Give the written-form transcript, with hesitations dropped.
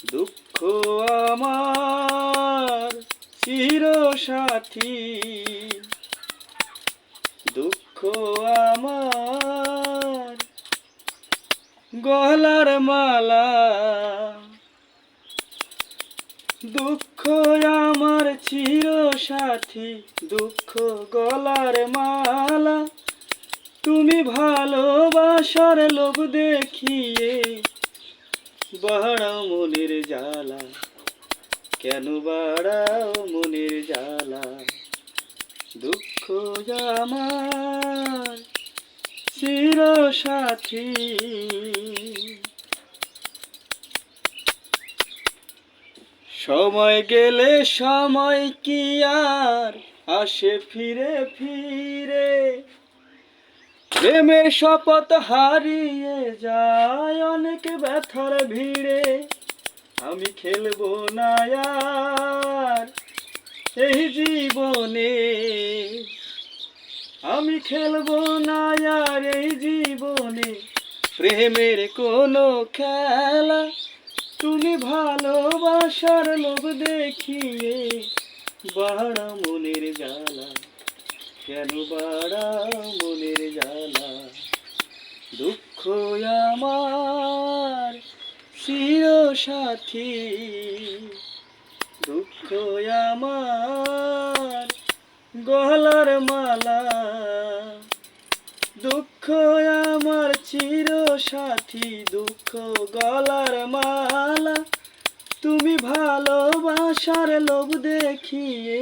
দুঃখ আমার চির সাথী, দুঃখ আমার গলার মালা, দুঃখ আমার চির সাথী, দুঃখ গলার মালা। তুমি ভালোবাসার লোভ দেখিয়ে বাড়াও মনের জ্বালা, কেন বাড়াও মনের জ্বালা? দুঃখ আমার চির সাথী। সময় গেলে সময় কি আর আসে ফিরে ফিরে, প্রেমের শপথ হারিয়ে যায় অনেক ব্যথার ভিড়ে। আমি খেলবো না আর এই জীবনে, আমি খেলবো না আর এই জীবনে প্রেমের কোনো খেলা। তুমি ভালোবাসার লোভ দেখিয়ে বাড়াও মনের জ্বালা, কেন বাড়াও মনের জ্বালা? দুঃখ আমার চির সাথী, দুঃখ আমার গলার মালা, দুঃখ আমার চির সাথী, দুঃখ গলার মালা। তুমি ভালোবাসার লোভ দেখিয়ে